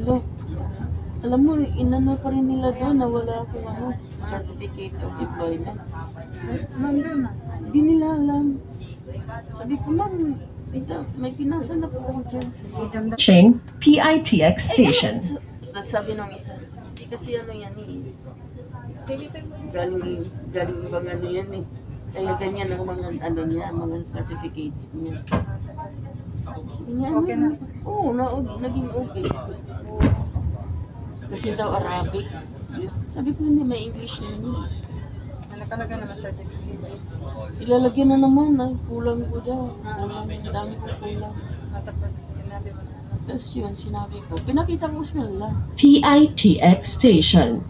Look. Alam mo, inano pa rin nila doon na wala akong certificate of employment. Nandun na. Hindi nila alam. Sabi ko, ma'am, may pinasa na po ako dyan. Ching PITX station. Tapos sabi nung isa, hindi kasi ano yan eh. Galing ibang ano yan eh. Kaya ganyan ang mga ano niya, mga certificates niya. Okay na? Oo, naging okay. Kasi daw Arabic. Sabi ko hindi, may English naman yun. Nakalagay naman certificate. Ilalagyan na naman, ay kulang ko daw. Kulang, dami ko kulang. Tapos sinabi mo na. Tapos yun, sinabi ko. Pinakita ko sa nila. PITX station.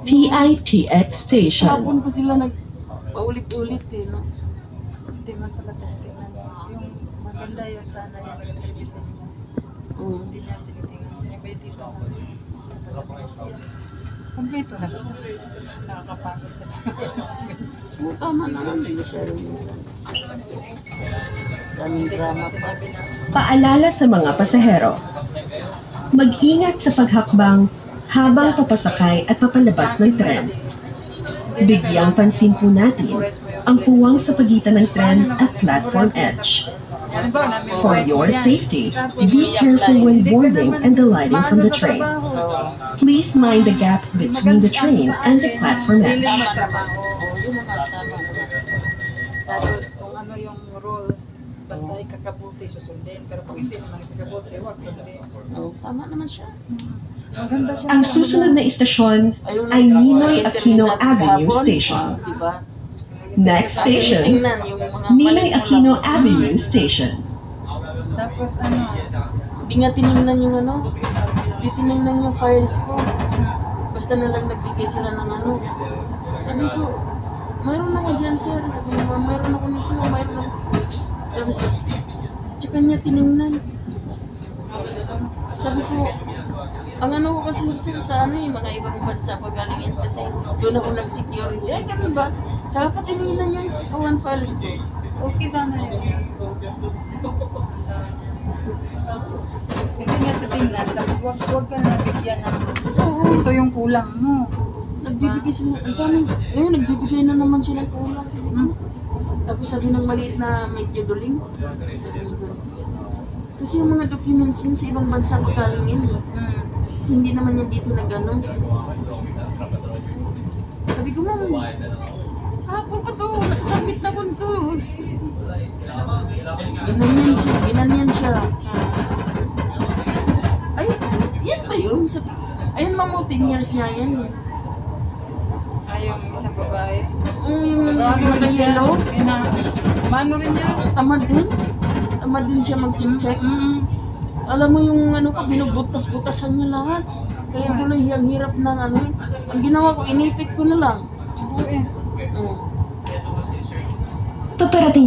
PITX station. Hapon pa sila nagpaulit-ulit eh, no? Hindi man pala tinitingnan. Yung maganda yun sana yung nag-interview sa inyo. Hindi niya tinitingnan. Hindi niya ba yung dito? Kompleto na ba? Nakakapagod kasi. Tama naman, hindi siya rin. Daming drama pa. Paalala sa mga pasahero. Mag-ingat sa paghakbang habang papasakay at papalabas ng tren. Bigyang pansin po natin ang puwang sa pagitan ng tren at platform edge. For your safety, be careful when boarding and alighting from the train. Please mind the gap between the train and the platform edge. Oo, yun ang tama. Tapos kung ano yung rules, basta ikakabuti susundin. Pero kung hindi naman ikakabuti, huwag sundin. Oo, tama naman siya. Maganda siya. Ang susunod na istasyon ay Ninoy Aquino Avenue Station. Diba? Next station, Tingnan yung mga Ninoy Aquino Avenue Station. Tapos ano, Hindi nga tinignan yung ano, hindi tinignan yung files ko. Basta na lang nagbigay sila ng ano. Sabi ko, mayroon ako dyan sir. Sabi ko, mayroon ako nito, mayroon ako. Tapos, tsaka niya tinignan. Sabi ko, ang ano ko kasi sir sa ano yung mga ibang bansa pagalingin kasi doon ako nag-security. Eh, ganun ba? Tsaka tinignan yung kawan files ko. okay sana yun. Hindi nga titingnan, tapos wag ka na nabigyan ng ito yung kulang mo. Nagbibigay sila, ang dami, nagbibigay na naman sila ng kulang. Sabi ko. Tapos sabi ng maliit na medyo duling, sabi ko. Kasi yung mga documents yun sa ibang bansa pagalingin eh. Kasi hindi naman yan dito na gano'n. Sabi ko, ma'am, kahapon pa to, nagsubmit na ko to. Ginanyan siya. Ay, yan ba yun? Sabi, ayun ma'am, 10 years nga yan eh. Ay, yung isang babae. Yung yellow. Mano rin niya. Tamad din siya mag-check. Alam mo yung ano ko, binubutas-butasan niya lahat. Kaya tuloy ang hirap ng ano. Ang ginawa ko, inipit ko na lang. Paparating